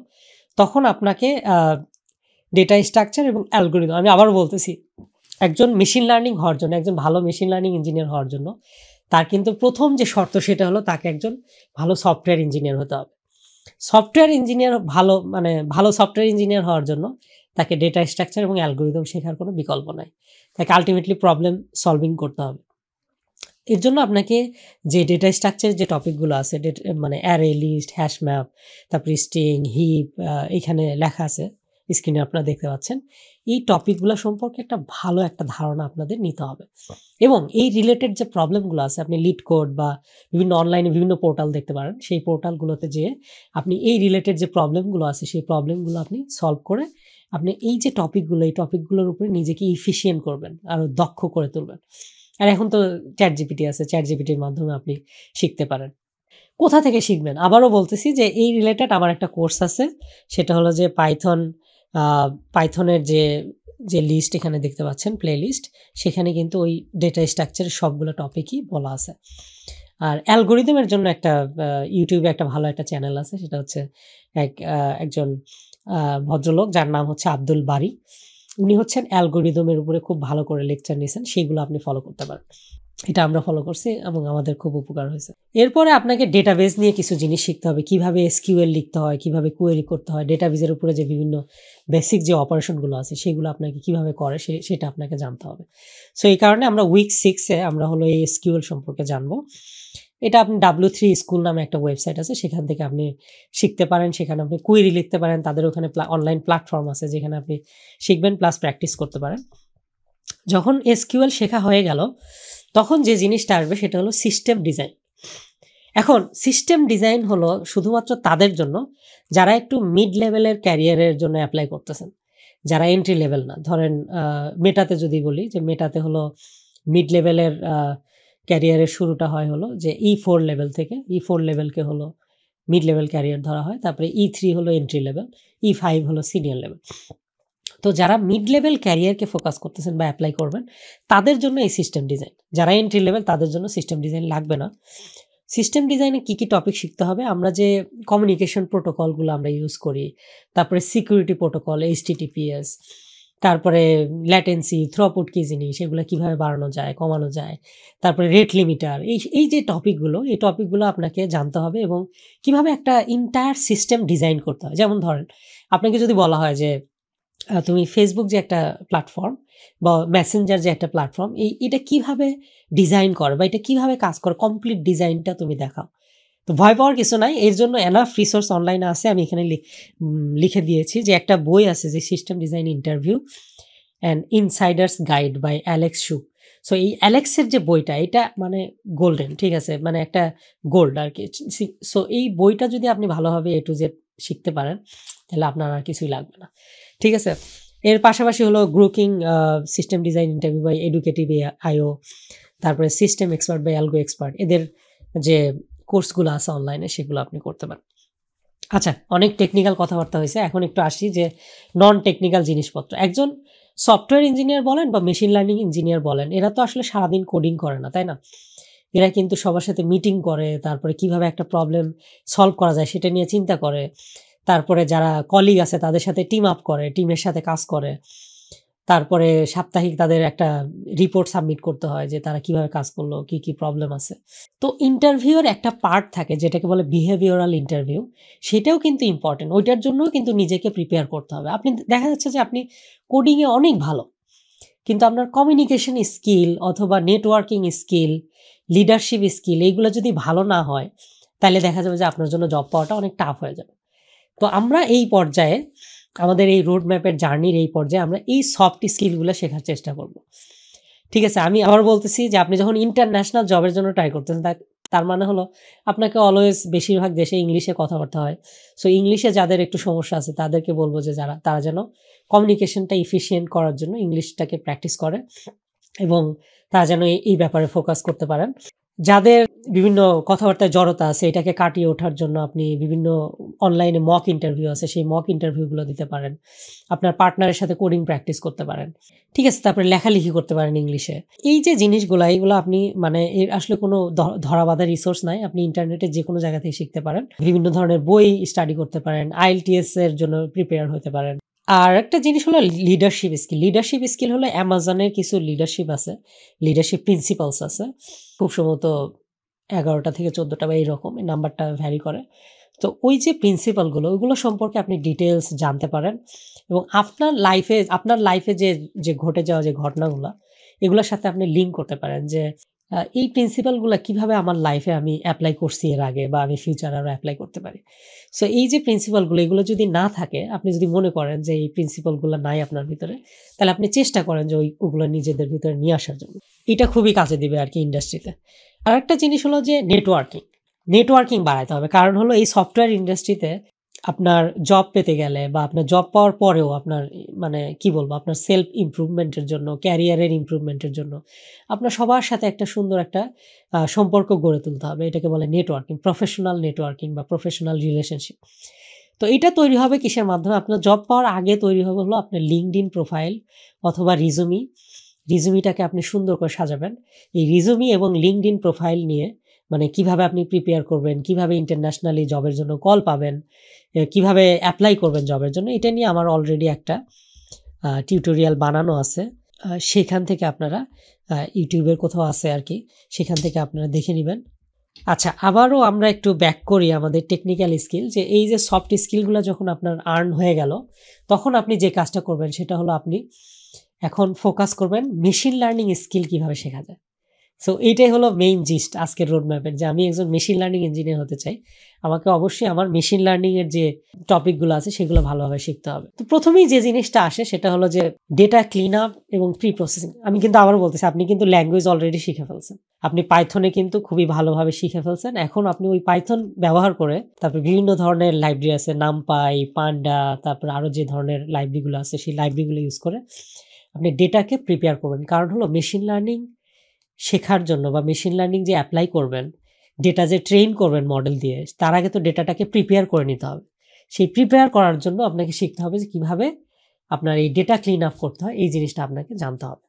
তখন আপনাকে ডেটা স্ট্রাকচার এবং অ্যালগরিদম, আমি আবার বলতেছি, একজন মেশিন লার্নিং হওয়ার জন্য, একজন ভালো মেশিন লার্নিং ইঞ্জিনিয়ার হওয়ার জন্য তার কিন্তু প্রথম যে শর্ত সেটা হলো তাকে একজন ভালো সফটওয়্যার ইঞ্জিনিয়ার হতে হবে। ভালো সফটওয়্যার ইঞ্জিনিয়ার হওয়ার জন্য তাকে ডেটা স্ট্রাকচার এবং অ্যালগরিদম শেখার কোনো বিকল্প নাই। তাকে আলটিমেটলি প্রবলেম সলভিং করতে হবে। এর জন্য আপনাকে যে ডেটা স্ট্রাকচার যে টপিকগুলো আছে, মানে অ্যারে, লিস্ট, হ্যাশ ম্যাপ, তারপরে স্ট্রিং, হিপ, এখানে লেখা আছে স্ক্রিনে আপনারা দেখতে পাচ্ছেন, এই টপিকগুলো সম্পর্কে ভালো একটা ধারণা আপনাদের নিতে হবে। এবং এই রিলেটেড যে প্রবলেমগুলো আছে, আপনি লিড কোড বা বিভিন্ন অনলাইনে বিভিন্ন পোর্টাল দেখতে পারেন, সেই পোর্টালগুলোতে যেয়ে আপনি এই রিলেটেড যে প্রবলেমগুলো আছে সেই প্রবলেমগুলো আপনি সলভ করে আপনি এই যে এই টপিকগুলোর উপরে নিজেকে ইফিশিয়েন্ট করবেন, আরও দক্ষ করে তুলবেন। আর এখন তো চ্যাট জিপিটি আছে, চ্যাট জিপিটির মাধ্যমে আপনি শিখতে পারেন। কোথা থেকে শিখবেন? আবারও বলতেছি যে এই রিলেটেড আমার একটা কোর্স আছে, সেটা হলো যে পাইথনের যে লিস্ট এখানে দেখতে পাচ্ছেন, প্লে লিস্ট, সেখানে কিন্তু ওই ডেটা স্ট্রাকচারের সবগুলো টপিকই বলা আছে। আর অ্যালগরিদমের জন্য ইউটিউবে একটা ভালো একটা চ্যানেল আছে, সেটা হচ্ছে একজন ভদ্রলোক যার নাম হচ্ছে আব্দুল বারী। উনি হচ্ছেন অ্যালগরিদমের উপরে খুব ভালো করে লেকচার নিয়েছেন, সেইগুলো আপনি ফলো করতে পারেন। এটা আমরা ফলো করছি এবং আমাদের খুব উপকার হয়েছে। এরপরে আপনাকে ডেটাবেস নিয়ে কিছু জিনিস শিখতে হবে, কিভাবে এসকিউএল লিখতে হয়, কিভাবে কোয়েরি করতে হয়, ডেটাবেসের উপরে যে বিভিন্ন বেসিক যে অপারেশনগুলো আছে সেগুলো আপনাকে কিভাবে করে সেটা আপনাকে জানতে হবে। সো এই কারণে আমরা উইক 6-এ আমরা হলো এই এসকিউএল সম্পর্কে জানবো। এটা আপনি W3 স্কুল নামে একটা ওয়েবসাইট আছে, সেখান থেকে আপনি শিখতে পারেন। সেখানে আপনি কোয়েরি লিখতে পারেন, তাদের ওখানে অনলাইন প্ল্যাটফর্ম আছে যেখানে আপনি শিখবেন প্লাস প্র্যাকটিস করতে পারেন। যখন এসকিউএল শেখা হয়ে গেল তখন যে জিনিসটা আসবে সেটা হলো সিস্টেম ডিজাইন। এখন সিস্টেম ডিজাইন হলো শুধুমাত্র তাদের জন্য যারা একটু মিড লেভেলের ক্যারিয়ারের জন্য অ্যাপ্লাই করতেছেন, যারা এন্ট্রি লেভেল না। ধরেন মেটাতে যদি বলি যে মেটাতে হলো মিড লেভেলের ক্যারিয়ারের শুরুটা হয় হলো যে E4 লেভেল থেকে, E4 লেভেলকে হলো মিড লেভেল ক্যারিয়ার ধরা হয়, তারপরে E3 হলো এন্ট্রি লেভেল, E5 হলো সিনিয়র লেভেল। তো যারা মিড লেভেল ক্যারিয়ারকে ফোকাস করতেছেন বা অ্যাপ্লাই করবেন তাদের জন্য এই সিস্টেম ডিজাইন। যারা এন্ট্রি লেভেল তাদের জন্য সিস্টেম ডিজাইন লাগবে না। সিস্টেম ডিজাইনে কী কী টপিক শিখতে হবে, আমরা যে কমিউনিকেশন প্রোটোকলগুলো আমরা ইউজ করি, তারপরে সিকিউরিটি প্রোটোকল, HTTPS, তারপরে ল্যাটেন্সি, থ্রুপুট কি জিনিস, এগুলো কীভাবে বাড়ানো যায়, কমানো যায়, তারপরে রেট লিমিটার, এই যে টপিকগুলো, এই টপিকগুলো আপনাকে জানতে হবে এবং কিভাবে একটা ইন্টায়ার সিস্টেম ডিজাইন করতে হয়। যেমন ধরেন আপনাকে যদি বলা হয় যে তুমি ফেসবুক যে একটা প্ল্যাটফর্ম বা মেসেঞ্জার যে একটা প্ল্যাটফর্ম, এটা কিভাবে ডিজাইন করে বা এটা কিভাবে কাজ করে, কমপ্লিট ডিজাইনটা তুমি দেখাও। তো ভয় পাওয়ার কিছু নাই, এর জন্য এনাফ রিসোর্স অনলাইনে আছে। আমি এখানে লিখে দিয়েছি যে একটা বই আছে যে system design interview and insider's guide by Alex Xu. So এই অ্যালেক্সের যে বইটা, এটা মানে গোল্ডেন, ঠিক আছে, মানে একটা গোল্ড আর কি। সো এই বইটা যদি আপনি ভালোভাবে A to Z শিখতে পারেন তাহলে আপনার আর কিছুই লাগবে না, ঠিক আছে। এর পাশাপাশি হলো grokking system design interview by educative IO, তারপরে system expert by algo expert, এদের যে কোর্সগুলো আছে অনলাইনে সেগুলো আপনি করতে পারেন। আচ্ছা, অনেক টেকনিক্যাল কথাবার্তা হয়েছে, এখন একটু আসি যে নন টেকনিক্যাল জিনিসপত্র। একজন সফটওয়্যার ইঞ্জিনিয়ার বলেন বা মেশিন লার্নিং ইঞ্জিনিয়ার বলেন, এরা তো আসলে সারাদিন কোডিং করে না, তাই না? এরা কিন্তু সবার সাথে মিটিং করে, তারপরে কিভাবে একটা প্রবলেম সলভ করা যায় সেটা নিয়ে চিন্তা করে, তারপরে যারা কলিগ আছে তাদের সাথে টিম আপ করে, টিমের সাথে কাজ করে, তারপরে সাপ্তাহিক তাদের একটা রিপোর্ট সাবমিট করতে হয় যে তারা কিভাবে কাজ করলো, কি কি প্রবলেম আছে। তো ইন্টারভিউর একটা পার্ট থাকে যেটাকে বলে বিহেভিওরাল ইন্টারভিউ, সেটাও কিন্তু ইম্পর্টেন্ট। ওইটার জন্য কিন্তু নিজেকে প্রিপেয়ার করতে হবে। আপনি দেখা যাচ্ছে যে আপনি কোডিংয়ে অনেক ভালো, কিন্তু আপনার কমিউনিকেশন স্কিল অথবা নেটওয়ার্কিং স্কিল, লিডারশিপ স্কিল এইগুলো যদি ভালো না হয় তাহলে দেখা যাবে যে আপনার জন্য জব পাওয়াটা অনেক টাফ হয়ে যাবে। তো আমরা এই পর্যায়ে, আমাদের এই রোড ম্যাপের জার্নির এই পর্যায়ে আমরা এই সফট স্কিলগুলো শেখার চেষ্টা করব, ঠিক আছে। আমি আবার বলতেছি যে আপনি যখন ইন্টারন্যাশনাল জবের জন্য ট্রাই করতেছেন তার মানে হলো আপনাকে অলওয়েজ বেশিরভাগ দেশে ইংলিশে কথাবার্তা হয়। সো ইংলিশে যাদের একটু সমস্যা আছে তাদেরকে বলবো যে তারা যেন কমিউনিকেশনটা ইফিশিয়েন্ট করার জন্য ইংলিশটাকে প্র্যাকটিস করে এবং তারা যেন এই ব্যাপারে ফোকাস করতে পারেন। যাদের বিভিন্ন কথাবার্তায় জড়তা আছে এটাকে কাটিয়ে ওঠার জন্য আপনি বিভিন্ন অনলাইনে মক ইন্টারভিউ আছে, সেই মক ইন্টারভিউগুলো দিতে পারেন। আপনার পার্টনারের সাথে কোডিং প্র্যাকটিস করতে পারেন, ঠিক আছে। তারপরে লেখালেখি করতে পারেন ইংলিশে। এই যে জিনিসগুলো, এইগুলো আপনি মানে এর আসলে কোনো ধরাবাঁধা রিসোর্স নাই, আপনি ইন্টারনেটে যে কোনো জায়গা থেকে শিখতে পারেন। বিভিন্ন ধরনের বই স্টাডি করতে পারেন, IELTS এর জন্য প্রিপেয়ার হতে পারেন। আর একটা জিনিস হলো লিডারশিপ স্কিল। লিডারশিপ স্কিল হলো অ্যামাজনের কিছু লিডারশিপ আছে, লিডারশিপ প্রিন্সিপালস আছে, খুব সম্ভবত 11টা থেকে 14টা বা এইরকম, এই নাম্বারটা ভ্যারি করে। তো ওই যে প্রিন্সিপালগুলো, ওইগুলো সম্পর্কে আপনি ডিটেলস জানতে পারেন এবং আপনার লাইফে যে ঘটে যাওয়া যে ঘটনাগুলো, এগুলোর সাথে আপনি লিঙ্ক করতে পারেন যে এই প্রিন্সিপালগুলো কিভাবে আমার লাইফে আমি অ্যাপ্লাই করছি এর আগে বা আমি ফিউচারে আরও অ্যাপ্লাই করতে পারি। সো এই যে প্রিন্সিপালগুলো, এগুলো যদি না থাকে, আপনি যদি মনে করেন যে এই প্রিন্সিপালগুলো নাই আপনার ভিতরে, তাহলে আপনি চেষ্টা করেন যে ওগুলো নিজেদের ভিতরে নিয়ে আসার জন্য। এটা খুবই কাজে দিবে আর কি ইন্ডাস্ট্রিতে। আর একটা জিনিস হলো যে নেটওয়ার্কিং বাড়াইতে হবে। কারণ হলো এই সফটওয়্যার ইন্ডাস্ট্রিতে আপনার জব পেতে গেলে বা আপনার জব পাওয়ার পরেও আপনার মানে কি বলবো, আপনার সেলফ ইমপ্রুভমেন্টের জন্য, ক্যারিয়ারের ইমপ্রুভমেন্টের জন্য আপনার সবার সাথে একটা সুন্দর একটা সম্পর্ক গড়ে তুলতে হবে। এটাকে বলে নেটওয়ার্কিং, প্রফেশনাল নেটওয়ার্কিং বা প্রফেশনাল রিলেশনশিপ। তো এটা তৈরি হবে কিসের মাধ্যমে? আপনার জব পাওয়ার আগে তৈরি হবে হলো আপনার লিঙ্কডইন প্রোফাইল অথবা রিজুমিটাকে আপনি সুন্দর করে সাজাবেন। এই রিজুমি এবং লিঙ্কডইন প্রোফাইল নিয়ে মানে কিভাবে আপনি প্রিপেয়ার করবেন, কিভাবে ইন্টারন্যাশনালি জবের জন্য কল পাবেন, কিভাবে অ্যাপ্লাই করবেন জবের জন্য, এটা নিয়ে আমার অলরেডি একটা টিউটোরিয়াল বানানো আছে। সেখান থেকে আপনারা ইউটিউবের কোথাও আছে আর কি, সেখান থেকে আপনারা দেখে নেবেন। আচ্ছা, আবারও আমরা একটু ব্যাক করি আমাদের টেকনিক্যাল স্কিল, যে এই যে সফট স্কিলগুলো যখন আপনার আর্ন হয়ে গেল, তখন আপনি যে কাজটা করবেন সেটা হলো আপনি এখন ফোকাস করবেন মেশিন লার্নিং স্কিল কিভাবে শেখা যায়। সো এইটাই হলো মেইন জিস্ট আজকের রোডম্যাপের, যে আমি একজন মেশিন লার্নিং ইঞ্জিনিয়ার হতে চাই, আমাকে অবশ্যই আমার মেশিন লার্নিং এর যে টপিকগুলো আছে সেগুলো ভালোভাবে শিখতে হবে। তো প্রথমেই যে জিনিসটা আসে সেটা হলো যে ডেটা ক্লিন আপ এবং প্রি প্রসেসিং। আমি কিন্তু আবারও বলতেছি, আপনি কিন্তু ল্যাঙ্গুয়েজ অলরেডি শিখে ফেলছেন, আপনি পাইথনে কিন্তু খুবই ভালোভাবে শিখে ফেলছেন। এখন আপনি ওই পাইথন ব্যবহার করে তারপর বিভিন্ন ধরনের লাইব্রেরি আছে, নামপাই, পান্ডা, তারপর আরও যে ধরনের লাইব্রেরিগুলো আছে সেই লাইব্রেরিগুলো ইউজ করে আপনি ডেটাকে প্রিপেয়ার করবেন। কারণ হলো মেশিন লার্নিং শেখার জন্য বা মেশিন লার্নিং যে অ্যাপ্লাই করবেন, ডেটা যে ট্রেন করবেন মডেল দিয়ে, তার আগে তো ডেটাটাকে প্রিপেয়ার করে নিতে হবে। সেই প্রিপেয়ার করার জন্য আপনাকে শিখতে হবে যে কীভাবে আপনার এই ডেটা ক্লিন আপ করতে হয়, এই জিনিসটা আপনাকে জানতে হবে।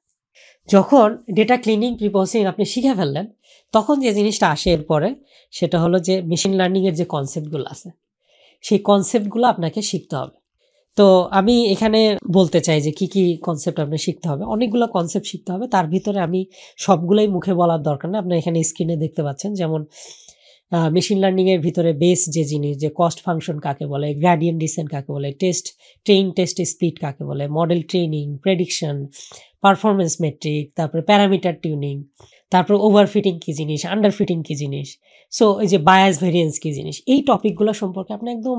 যখন ডেটা ক্লিনিং প্রিপ্রসেসিং আপনি শিখে ফেললেন, তখন যে জিনিসটা আসে এরপরে সেটা হলো যে মেশিন লার্নিংয়ের যে কনসেপ্টগুলো আছে সেই কনসেপ্টগুলো আপনাকে শিখতে হবে। তো আমি এখানে বলতে চাই যে কি কি কনসেপ্ট আপনার শিখতে হবে। অনেকগুলো কনসেপ্ট শিখতে হবে, তার ভিতরে আমি সবগুলোই মুখে বলার দরকার না, আপনার এখানে স্ক্রিনে দেখতে পাচ্ছেন। যেমন মেশিন লার্নিংয়ের ভিতরে বেস যে জিনিস, যে কস্ট ফাংশন কাকে বলে, গ্রেডিয়েন্ট ডিসেন্ট কাকে বলে, টেস্ট স্পিড কাকে বলে, model training, prediction, performance metric, তারপরে প্যারামিটার টিউনিং, তারপর ওভারফিটিং কী জিনিস, আন্ডারফিটিং কী জিনিস, সো এই যে বায়াস ভেরিয়েন্স কী জিনিস, এই টপিকগুলো সম্পর্কে আপনি একদম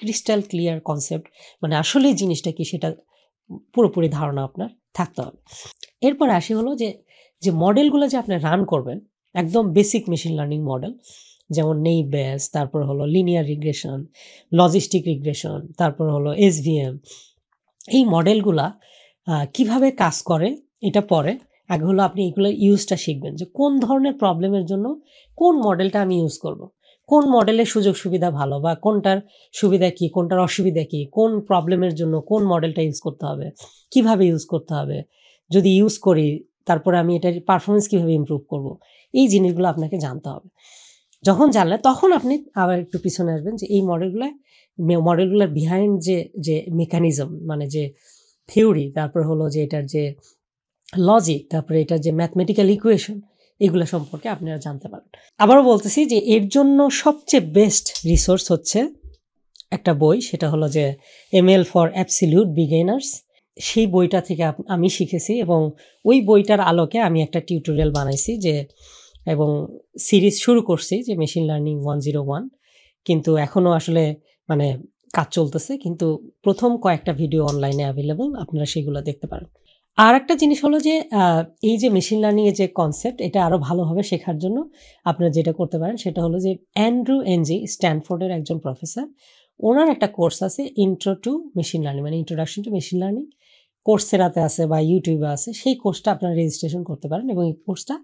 ক্রিস্টাল ক্লিয়ার কনসেপ্ট, মানে আসলে জিনিসটা কি সেটা পুরোপুরি ধারণা আপনার থাকতে হবে। এরপর আসি হলো যে মডেলগুলো যে আপনি রান করবেন, একদম বেসিক মেশিন লার্নিং মডেল, যেমন নেইভ বেস, তারপর হলো লিনিয়ার রিগ্রেশন, লজিস্টিক রিগ্রেশন, তারপর হলো এসভিএম, এই মডেলগুলা কিভাবে কাজ করে এটা পরে। আগে হলো আপনি এগুলো ইউজটা শিখবেন, যে কোন ধরনের প্রবলেমের জন্য কোন মডেলটা আমি ইউজ করব, কোন মডেলের সুযোগ সুবিধা ভালো, বা কোনটার সুবিধা কি, কোনটার অসুবিধা কি, কোন প্রবলেমের জন্য কোন মডেলটা ইউজ করতে হবে, কিভাবে ইউজ করতে হবে, যদি ইউজ করি তারপরে আমি এটার পারফরমেন্স কীভাবে ইমপ্রুভ করব, এই জিনিসগুলো আপনাকে জানতে হবে। যখন জানলে তখন আপনি আবার একটু পিছনে আসবেন যে এই মডেলগুলোর বিহাইন্ড যে মেকানিজম, মানে যে থিওরি, তারপর হলো যে এটার যে লজিক, তারপরে এটার যে ম্যাথমেটিক্যাল ইকুয়েশন, এগুলো সম্পর্কে আপনারা জানতে পারেন। আবারও বলতেছি যে এর জন্য সবচেয়ে বেস্ট রিসোর্স হচ্ছে একটা বই, সেটা হলো যে এমএল ফর অ্যাবসলিউট বিগিনার্স। সেই বইটা থেকে আমি শিখেছি, এবং ওই বইটার আলোকে আমি একটা টিউটোরিয়াল বানাইছি এবং সিরিজ শুরু করছি যে মেশিন লার্নিং 101, কিন্তু এখনও আসলে মানে কাজ চলতেছে, কিন্তু প্রথম কয়েকটা ভিডিও অনলাইনে অ্যাভেলেবল, আপনারা সেগুলো দেখতে পারেন। আর একটা জিনিস হলো যে এই যে মেশিন লার্নিংয়ের যে কনসেপ্ট, এটা আরও ভালোভাবে শেখার জন্য আপনারা যেটা করতে পারেন সেটা হলো যে অ্যান্ড্রু এনজি, স্ট্যানফোর্ডের একজন প্রফেসর, ওনার একটা কোর্স আছে ইন্ট্রো টু মেশিন লার্নিং, মানে ইন্ট্রোডাকশন টু মেশিন লার্নিং, কোর্সেরাতে আছে বা ইউটিউবে আছে। সেই কোর্সটা আপনারা রেজিস্ট্রেশন করতে পারেন এবং এই কোর্সটা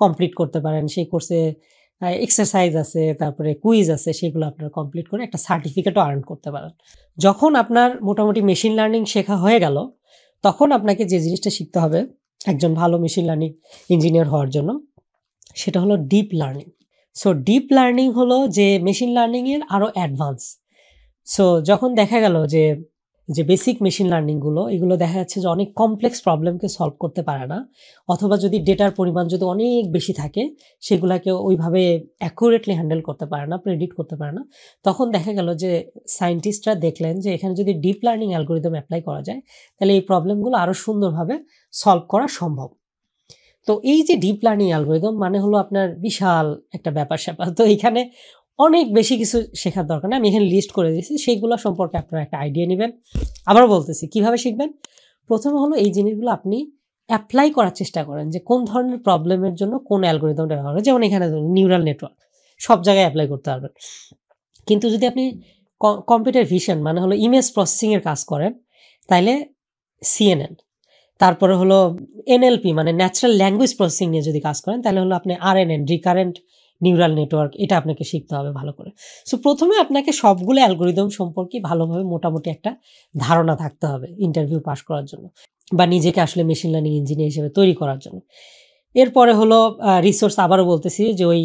কমপ্লিট করতে পারেন। সেই কোর্সে এক্সারসাইজ আছে, তারপরে কুইজ আছে, সেগুলো আপনারা কমপ্লিট করে একটা সার্টিফিকেটও আর্ন করতে পারেন। যখন আপনার মোটামুটি মেশিন লার্নিং শেখা হয়ে গেল, তখন আপনাকে যে জিনিসটা শিখতে হবে একজন ভালো মেশিন লার্নিং ইঞ্জিনিয়ার হওয়ার জন্য, সেটা হলো deep learning. So deep learning হলো যে মেশিন লার্নিংয়ের আরও অ্যাডভান্স। সো যখন দেখা গেল যে বেসিক মেশিন লার্নিংগুলো, এগুলো দেখা যাচ্ছে যে অনেক কমপ্লেক্স প্রবলেমকে সলভ করতে পারে না, অথবা যদি ডেটার পরিমাণ যদি অনেক বেশি থাকে সেগুলোকে ওইভাবে অ্যাকুরেটলি হ্যান্ডেল করতে পারে না, প্রেডিক্ট করতে পারে না, তখন দেখা গেল যে সায়েন্টিস্টরা দেখলেন যে এখানে যদি ডিপ লার্নিং অ্যালগোরিদম অ্যাপ্লাই করা যায় তাহলে এই প্রবলেমগুলো আরও সুন্দরভাবে সলভ করা সম্ভব। তো এই যে ডিপ লার্নিং অ্যালগোরিদম মানে হলো আপনার বিশাল একটা ব্যাপার-স্যাপার। তো এখানে অনেক বেশি কিছু শেখার দরকার নেই, আমি এখানে লিস্ট করে দিয়েছি, সেইগুলো সম্পর্কে আপনারা একটা আইডিয়া নেবেন। আবারও বলতেছি কীভাবে শিখবেন। প্রথমে হলো এই জিনিসগুলো আপনি অ্যাপ্লাই করার চেষ্টা করেন, যে কোন ধরনের প্রবলেমের জন্য কোন অ্যালগোরিদমটা ব্যবহার করে। যেমন এখানে নিউরাল নেটওয়ার্ক সব জায়গায় অ্যাপ্লাই করতে পারবেন, কিন্তু যদি আপনি কম্পিউটার ভিশন মানে হলো ইমেজ প্রসেসিংয়ের কাজ করেন তাইলে CNN, তারপরে হলো NLP মানে ন্যাচারাল ল্যাঙ্গুয়েজ প্রসেসিং নিয়ে যদি কাজ করেন তাহলে হলো আপনি RNN, রিকারেন্ট নিউরাল নেটওয়ার্ক, এটা আপনাকে শিখতে হবে ভালো করে। সো প্রথমে আপনাকে সবগুলো অ্যালগোরিদম সম্পর্কে ভালোভাবে মোটামুটি একটা ধারণা থাকতে হবে ইন্টারভিউ পাস করার জন্য, বা নিজেকে আসলে মেশিন লার্নিং ইঞ্জিনিয়ার হিসেবে তৈরি করার জন্য। এরপরে হলো রিসোর্স, আবারও বলতেছি যে ওই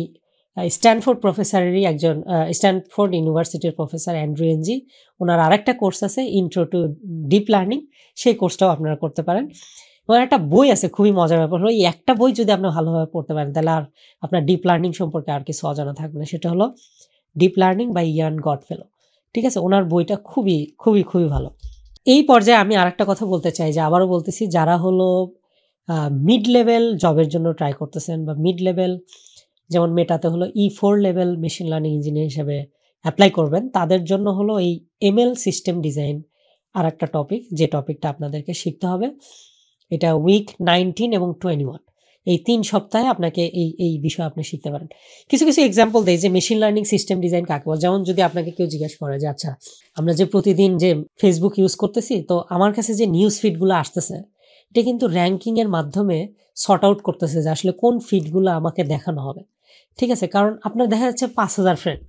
স্ট্যানফোর্ড প্রফেসরেরই একজন, স্ট্যানফোর্ড ইউনিভার্সিটির প্রফেসর অ্যান্ড্রু এনজি, ওনার আরেকটা কোর্স আছে ইন্ট্রো টু ডিপ লার্নিং, সেই কোর্সটাও আপনারা করতে পারেন। এবং একটা বই আছে খুবই মজার ব্যাপার হলো এই একটা বই যদি আপনি ভালোভাবে পড়তে পারেন তাহলে আর আপনার ডিপ লার্নিং সম্পর্কে আর কিছু অজানা থাকবে না। সেটা হলো ডিপ লার্নিং বাই ইয়ান গডফেলো। ঠিক আছে, ওনার বইটা খুবই খুবই খুবই ভালো। এই পর্যায়ে আমি আরেকটা কথা বলতে চাই, যে আবারও বলতেছি, যারা হলো মিড লেভেল জবের জন্য ট্রাই করতেছেন বা মিড লেভেল, যেমন মেটাতে হলো E4 level machine learning engineer হিসেবে অ্যাপ্লাই করবেন, তাদের জন্য হলো এই ML সিস্টেম ডিজাইন আর একটা টপিক, যে টপিকটা আপনাদেরকে শিখতে হবে। এটা উইক 19 এবং 21, এই 3 সপ্তাহে আপনাকে এই বিষয় আপনি শিখতে পারেন। কিছু কিছু এক্সাম্পল দেয় যে মেশিন লার্নিং সিস্টেম ডিজাইন কাকে বলে। যেমন যদি আপনাকে কেউ জিজ্ঞাসা করে যে আচ্ছা, আমরা যে প্রতিদিন যে ফেসবুক ইউজ করতেছি, তো আমার কাছে যে নিউজ ফিডগুলো আসতেছে, এটা কিন্তু র্যাঙ্কিংয়ের মাধ্যমে সর্ট আউট করতেছে যে আসলে কোন ফিডগুলো আমাকে দেখানো হবে। ঠিক আছে, কারণ আপনার দেখা যাচ্ছে 5,000 ফ্রেন্ড,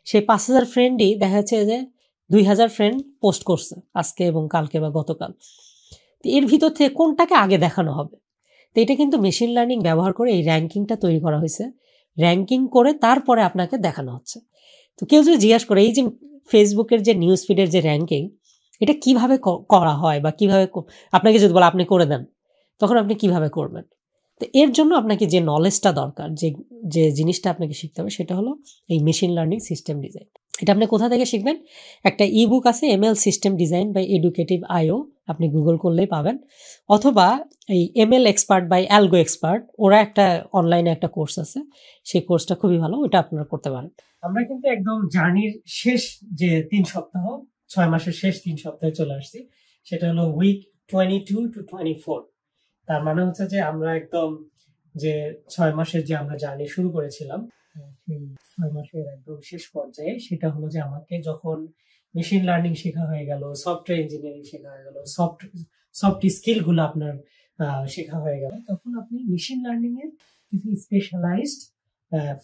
সেই 5,000 ফ্রেন্ডই দেখা যাচ্ছে যে 2,000 ফ্রেন্ড পোস্ট করছে আজকে এবং কালকে বা গতকাল। তো এর ভিতর থেকে কোনটাকে আগে দেখানো হবে? তো এটা কিন্তু মেশিন লার্নিং ব্যবহার করে এই র্যাঙ্কিংটা তৈরি করা হয়েছে। র্যাঙ্কিং করে তারপরে আপনাকে দেখানো হচ্ছে। তো কেউ যদি জিজ্ঞাসা করে এই যে ফেসবুকের যে নিউজ ফিডের যে র্যাঙ্কিং, এটা কিভাবে করা হয় বা কিভাবে আপনাকে যদি বলে আপনি করে দেন, তখন আপনি কিভাবে করবেন? তো এর জন্য আপনাকে যে নলেজটা দরকার, যে যে জিনিসটা আপনাকে শিখতে হবে, সেটা হলো এই মেশিন লার্নিং সিস্টেম ডিজাইন। এটা আপনি কোথা থেকে শিখবেন? একটা ইবুক আছে ML system design by educative IO, আপনি গুগল করলেই পাবেন। অথবা এই ML expert by algo expert, ওরা একটা অনলাইনে একটা কোর্স আছে, সেই কোর্সটা খুবই ভালো, ওটা আপনারা করতে পারেন। আমরা কিন্তু একদম জার্নির শেষ যে 3 সপ্তাহ, 6 মাসের শেষ 3 সপ্তাহে চলে আসছি। সেটা হলো উইক 22 to 24। তার মানে হচ্ছে যে আমরা একদম যে 6 মাসের যে আমরা জার্নি শুরু করেছিলাম, সেই 6 মাসের একদম শেষ পর্যায়ে, সেটা হলো যে আমাকে যখন মেশিন লার্নিং শেখা হয়ে গেল, সফটওয়্যার ইঞ্জিনিয়ারিং শেখা হয়ে গেল, সফট স্কিলগুলো আপনার শেখা হয়ে গেল, তখন আপনি মেশিন লার্নিং এর কিছু স্পেশালাইজড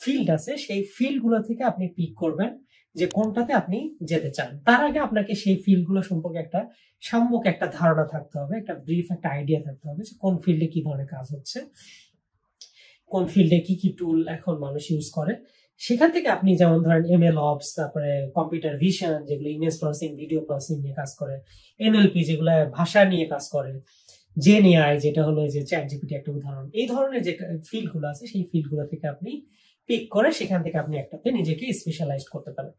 ফিল্ড আছে, সেই ফিল্ডগুলো থেকে আপনি পিক করবেন যে কোনটাতে আপনি যেতে চান। তার আগে আপনাকে সেই ফিল্ডগুলো সম্পর্কে একটা সাম্যক একটা ধারণা থাকতে হবে, একটা ব্রিফ একটা আইডিয়া থাকতে হবে যে কোন ফিল্ডে কি ধরনের কাজ হচ্ছে, কোন ফিল্ডে কি কি টুল এখন মানুষ ইউজ করে। সেখান থেকে আপনি যেমন ধরেন ML অপস, তারপরে কম্পিউটার ভিশন যেগুলো ইমেজ প্রসেসিং ভিডিও প্রসেসিং নিয়ে কাজ করে, NLP যেগুলো ভাষা নিয়ে কাজ করে, জেন AI যেটা হলো যে ChatGPT একটা উদাহরণ, এই ধরনের যে ফিল্ডগুলো আছে সেই ফিল্ডগুলো থেকে আপনি পিক করে সেখান থেকে আপনি একটাতে নিজেকে স্পেশালাইজ করতে পারেন।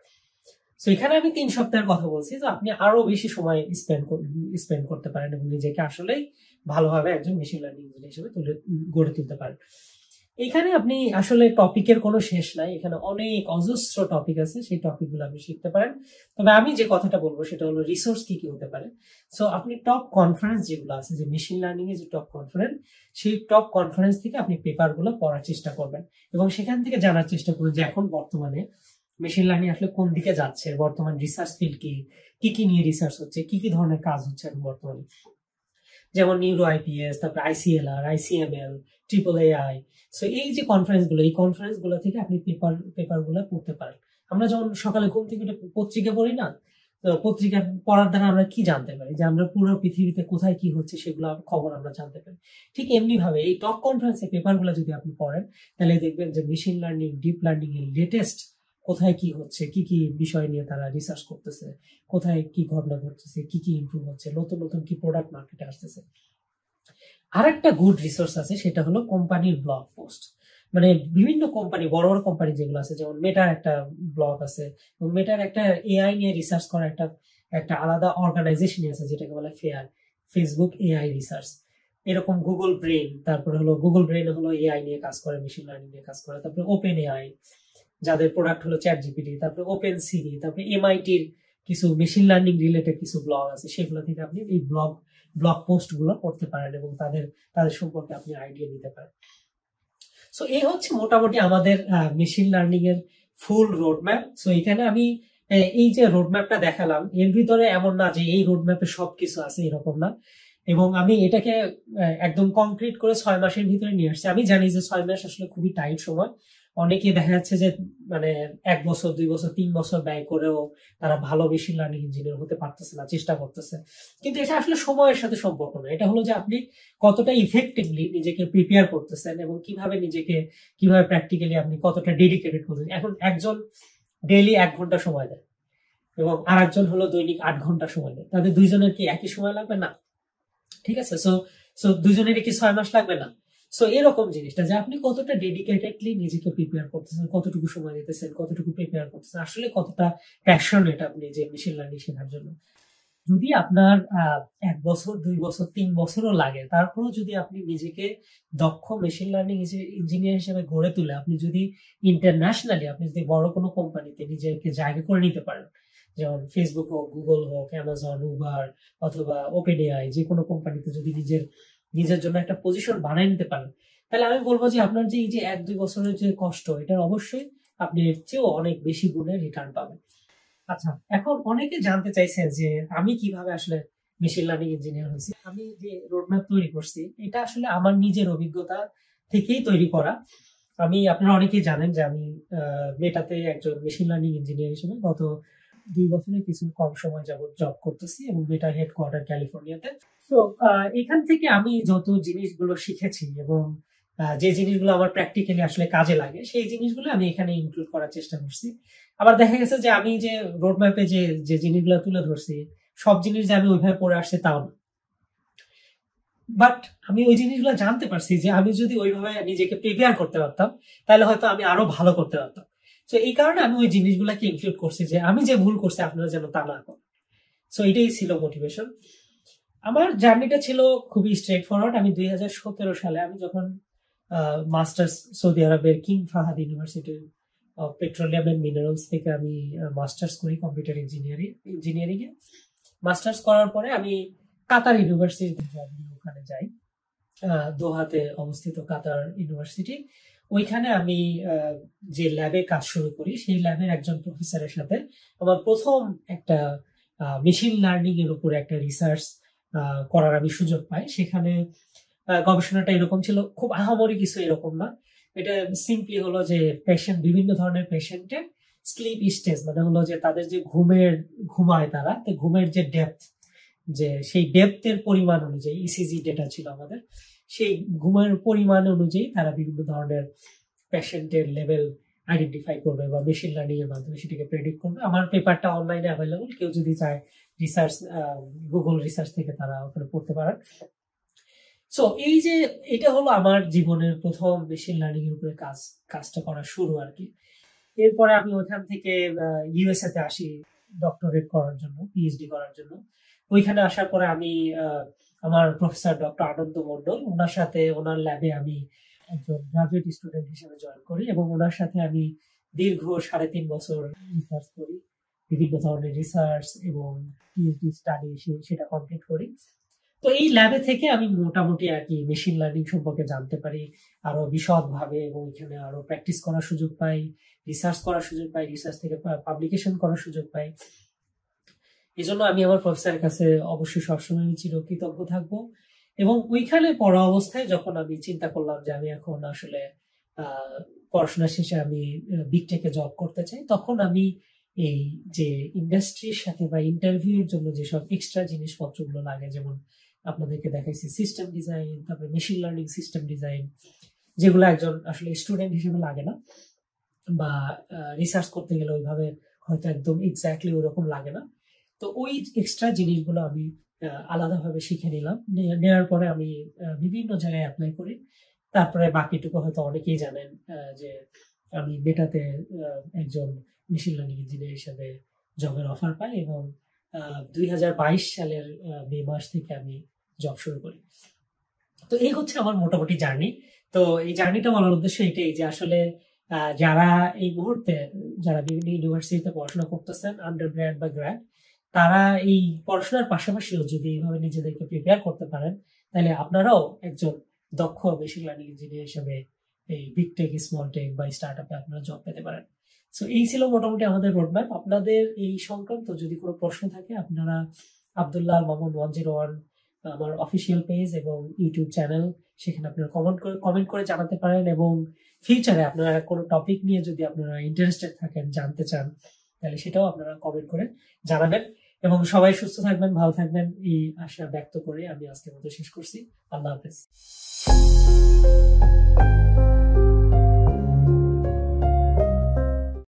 সো এখানে আমি 3 সপ্তাহের কথা বলছি, যে আপনি আরো বেশি সময় স্পেন্ড করতে পারেন এবং নিজেকে আসলেই ভালোভাবে একজন মেশিন লার্নিং ইঞ্জিনিয়ার হিসেবে গড়ে তুলতে পারেন। এখানে আপনি আসলে টপিকের কোনো শেষ নাই, এখানে অনেক অজস্র টপিক আছে, সেই টপিকগুলো আপনি শিখতে পারেন। তবে আমি যে কথাটা বলবো সেটা হলো রিসোর্স কি কি হতে পারে। সো আপনি টপ কনফারেন্স যেগুলো আছে, যে মেশিন লার্নিং এর যে টপ কনফারেন্স, সেই টপ কনফারেন্স থেকে আপনি পেপারগুলো পড়ার চেষ্টা করবেন এবং সেখান থেকে জানার চেষ্টা করুন যে এখন বর্তমানে মেশিন লার্নিং আসলে কোন দিকে যাচ্ছে, বর্তমান রিসার্চ ফিল্ড কি কি নিয়ে রিসার্চ হচ্ছে, কি কি ধরনের কাজ হচ্ছে এখন বর্তমানে, যেমন নিউরো IPS, তারপর ICLR, ICML, AI। সো এই যে কনফারেন্সগুলো, এই কনফারেন্সগুলো থেকে আপনি পেপারগুলো পড়তে পারেন। আমরা যখন সকালে ঘুম থেকে পত্রিকা পড়ি না, তো পত্রিকা পড়ার দ্বারা আমরা কি জানতে পারি, যে আমরা পুরো পৃথিবীতে কোথায় কি হচ্ছে সেগুলো খবর আমরা জানতে পারি। ঠিক এমনি ভাবে এই টপ কনফারেন্সের পেপারগুলো যদি আপনি পড়েন, তাহলে দেখবেন যে মেশিন লার্নিং, ডিপ লার্নিং এর লেটেস্ট কোথায় কি হচ্ছে, কি কি বিষয় নিয়ে তারা রিসার্চ করতেছে, কোথায় কি ঘটনা ঘটতেছে, কি কি ইমপ্রুভ হচ্ছে, নতুন নতুন কি প্রোডাক্ট মার্কেটে আসতেছে। আরেকটা গুড রিসোর্স আছে, সেটা হলো কোম্পানির ব্লগ পোস্ট। মানে বিভিন্ন কোম্পানি, বড় বড় কোম্পানি যেগুলো আছে, যেমন মেটার একটা ব্লগ আছে, এবং মেটার একটা AI নিয়ে রিসার্চ করা একটা আলাদা অর্গানাইজেশন আছে, যেটাকে বলে ফেসবুক AI রিসার্চ। এরকম গুগল ব্রেন, তারপরে হলো গুগল ব্রেন হলো AI নিয়ে কাজ করে, মেশিন লার্নিং নিয়ে কাজ করে। তারপরে ওপেন AI, যাদের প্রোডাক্ট হলো ChatGPT, তারপরে ওপেন সিরি, তারপরে MITর কিছু মেশিন লার্নিং রিলেটেড কিছু ব্লগ আছে, সেগুলো থেকে আপনি এই ব্লগ পোস্ট গুলো পড়তে পারেন এবং তাদের সম্পর্কে আপনি আইডিয়া নিতে পারেন। সো এই হচ্ছে মোটামুটি আমাদের মেশিন লার্নিং এর ফুল রোডম্যাপ। সো এখানে আমি এই যে রোডম্যাপটা দেখালাম, এর ভিতরে এমন না যে এই রোডম্যাপে সবকিছু আছে, এরকম না। এবং আমি এটাকে একদম কংক্রিট করে 6 মাসের ভিতরে নিয়ে আসছি। আমি জানি যে 6 মাস আসলে খুবই টাইট সময়। অনেকে দেখা যাচ্ছে যে মানে 1 বছর, 2 বছর, 3 বছর ব্যয় করেও তারা ভালো মেশিন লার্নিং ইঞ্জিনিয়ার হতে পারতেছে না, চেষ্টা করতেছে। কিন্তু এটা আসলে সময়ের সাথে সম্পর্ক না, এটা হলো যে আপনি কতটা ইফেক্টিভলি নিজেকে প্রিপেয়ার করতেছেন এবং কিভাবে প্র্যাকটিক্যালি আপনি কতটা ডেডিকেটেড করতেছেন। এখন একজন ডেইলি 1 ঘন্টা সময় দেয় এবং আরেকজন হলো দৈনিক 8 ঘন্টা সময় দেয়, তাদের দুইজনের কি একই সময় লাগবে? না। ঠিক আছে। সো সো দুজনেরই কি 6 মাস লাগবে না? সো এরকম জিনিসটা যে আপনি কতটা ডেডিকেটেডলি নিজেকে প্রিপেয়ার করতেছেন, কতটুকু সময় দিতেছেন, কতটুকু প্রিপেয়ার করতেছেন, আসলে কতটা প্যাশনেট আপনি যে মেশিন লার্নিং শেখার জন্য। যদি আপনার 1 বছর, 2 বছর, 3 বছরও লাগে, তারপরেও যদি আপনি নিজেকে দক্ষ মেশিন লার্নিং ইঞ্জিনিয়ার হিসেবে গড়ে তুলে আপনি যদি ইন্টারন্যাশনালি আপনি যদি বড় কোনো কোম্পানিতে নিজেকে জায়গা করে নিতে পারেন, যেমন ফেসবুক হোক, গুগল হোক, অ্যামাজন, উবার অথবা ওপেন এআই, যে কোনো কোম্পানিতে যদি নিজের জন্য একটা পজিশন বানিয়ে নিতে পারেন, তাহলে আমি বলবো যে আপনার যে এই যে 1-2 বছরের যে কষ্ট, এটার অবশ্যই আপনি এর চেয়েও অনেক বেশি গুণে রিটার্ন পাবেন। আচ্ছা, এখন অনেকে জানতে চাইছেন যে আমি কিভাবে আসলে মেশিন লার্নিং ইঞ্জিনিয়ার হয়েছি। আমি যে রোডম্যাপ তৈরি করছি এটা আসলে আমার নিজের অভিজ্ঞতা থেকেই তৈরি করা। আপনারা অনেকেই জানেন যে আমি মেটাতে একজন মেশিন লার্নিং ইঞ্জিনিয়ার হিসেবে গত 2 বছরের কিছু কম সময় যাবত জব করতেছি, এবং মেটার হেডকোয়ার্টার ক্যালিফোর্নিয়াতে। তো এখান থেকে আমি যত জিনিসগুলো শিখেছি এবং যে জিনিসগুলো আমার প্র্যাকটিক্যালি আসলে কাজে লাগে, সেই জিনিসগুলো আমি এখানে ইনক্লুড করার চেষ্টা করছি। আবার দেখা গেছে যে আমি যে রোডম্যাপে যে জিনিসগুলো তুলে ধরছি, সব জিনিস যে আমি ওইভাবে পড়ে আসছি তাও না, বাট আমি ওই জিনিসগুলো জানতে পারছি যে আমি যদি ওইভাবে নিজেকে প্রিপেয়ার করতে পারতাম, তাহলে হয়তো আমি আরো ভালো করতে পারতাম। তো এই কারণে আমি ওই জিনিসগুলোকে ইনক্লুড করছি যে আমি যে ভুল করছি আপনারা যেন তা না করেন। সো এটাই ছিল মোটিভেশন। আমার জার্নিটা ছিল খুবই স্ট্রেট ফরওয়ার্ড। আমি 2017 সালে আমি যখন মাস্টার্স সৌদি আরবের King Fahad University of Petroleum and Minerals থেকে আমি মাস্টার্স করি কম্পিউটার ইঞ্জিনিয়ারিং এ। মাস্টার্স করার পরে আমি কাতার ইউনিভার্সিটি থেকে আমি ওখানে যাই, দোহাতে অবস্থিত কাতার ইউনিভার্সিটি। ওইখানে আমি যে ল্যাবে কাজ শুরু করি, সেই ল্যাবের একজন প্রফেসরের সাথে আমার প্রথম একটা মেশিন লার্নিং এর উপরে একটা রিসার্চ করার আমি সুযোগ পাই। সেখানে গবেষণাটা এরকম ছিল, খুব আহামরি কিছু এরকম না। এটা সিম্পলি হলো যে বিভিন্ন ধরনের পেশেন্টের স্লিপ স্টেজ, মানে হলো যে তাদের যে ঘুমায় তারা, তো ঘুমের যে ডেপথ, যে সেই ডেপথের পরিমাণ অনুযায়ী ইসিজি ডেটা ছিল আমাদের, সেই ঘুমের পরিমাণ অনুযায়ী তারা বিভিন্ন ধরনের পেশেন্টের লেভেল আইডেন্টিফাই করবে বা মেশিন লার্নিং এর মাধ্যমে সেটাকে প্রেডিক্ট করবে। আমার পেপারটা অনলাইনে অ্যাভেলেবল, কেউ যদি চায় রিসার্চ, গুগল রিসার্চ থেকে তারা ওখানে পড়তে পারেন। সো এই যে এটা হলো আমার জীবনের প্রথম মেশিন লার্নিং এর উপরে কাজটা করা শুরু আর কি। এরপরে আমি ওখান থেকে ইউএসএ তে আসি ডক্টরেট করার জন্য, পিএইচডি করার জন্য। ওইখানে আসার পরে আমি আমার প্রফেসর ডক্টর আনন্দ মন্ডল, ওনার সাথে ওনার ল্যাবে আমি একজন গ্রাজুয়েট স্টুডেন্ট হিসেবে জয়েন করি, এবং ওনার সাথে আমি দীর্ঘ 3.5 বছর রিসার্চ করি, বিভিন্ন ধরনের রিসার্চ এবং পিএইচডি স্টাডি সেটা কমপ্লিট করি। তো এই ল্যাবে থেকে আমি মোটামুটি আর কি মেশিন লার্নিং সম্পর্কে জানতে পারি আরো বিশদ ভাবে, এবং এখানে আরো প্র্যাকটিস করার সুযোগ পাই, রিসার্চ করার সুযোগ পাই, রিসার্চ থেকে পাবলিকেশন করার সুযোগ পাই। এই জন্য আমি আমার প্রফেসরের কাছে অবশ্যই সবসময় চিরকৃতজ্ঞ থাকবো। এবং ওইখানে পড়া অবস্থায় যখন আমি চিন্তা করলাম যে আমি এখন আসলে পড়াশোনা শেষে আমি বিগ টেকে জব করতে চাই, তখন আমি এই যে ইন্ডাস্ট্রির সাথে বা ইন্টারভিউর জন্য যেসব এক্সট্রা জিনিসপত্রগুলো লাগে, যেমন আপনাদেরকে দেখাইছি সিস্টেম ডিজাইন, তারপরে মেশিন লার্নিং সিস্টেম ডিজাইন, যেগুলো একজন আসলে স্টুডেন্ট হিসেবে লাগে না, বা রিসার্চ করতে গেলে ওইভাবে হয়তো একদম এক্স্যাক্টলি ওরকম লাগে না। তো ওই এক্সট্রা জিনিসগুলো আমি আলাদাভাবে শিখে নিলাম। নেওয়ার পরে আমি বিভিন্ন জায়গায় অ্যাপ্লাই করি। তারপরে বাকিটুকু হয়তো অনেকেই জানেন যে আমি মেটাতে একজন মেশিন লার্নিং ইঞ্জিনিয়ার হিসেবে জবের অফার পাই, এবং 2022 সালের মে মাস থেকে আমি জব শুরু করি। তো এই হচ্ছে আমার মোটামুটি জার্নি। তো এই জার্নিটা বলার উদ্দেশ্য এটাই যে আসলে যারা এই মুহূর্তে যারা বিভিন্ন ইউনিভার্সিটিতে পড়াশোনা করতেছেন, আন্ডার গ্র্যাড বা গ্র্যাড, তারা এই পড়াশোনার পাশাপাশিও যদি এইভাবে নিজেদেরকে প্রিপেয়ার করতে পারেন, তাহলে আপনারাও একজন দক্ষ মেশিন লার্নিং ইঞ্জিনিয়ার হিসেবে এই বিগ টেক, স্মল টেক বা স্টার্ট আপে আপনারা জব পেতে পারেন। সো এই ছিল মোটামুটি আমাদের রোডম্যাপ। আপনাদের এই সংক্রান্ত যদি কোনো প্রশ্ন থাকে, আপনারা আব্দুল্লাহ আল মামুন 101 আমার অফিসিয়াল পেজ এবং ইউটিউব চ্যানেল, সেখানে আপনারা কমেন্ট করে জানাতে পারেন। এবং ফিউচারে আপনারা কোনো টপিক নিয়ে যদি আপনারা ইন্টারেস্টেড থাকেন, জানতে চান, তাহলে সেটাও আপনারা কমেন্ট করে জানাবেন। এবং সবাই সুস্থ থাকবেন, ভালো থাকবেন, এই আশা ব্যক্ত করে আমি আজকের মতো শেষ করছি। আল্লাহ হাফেজ।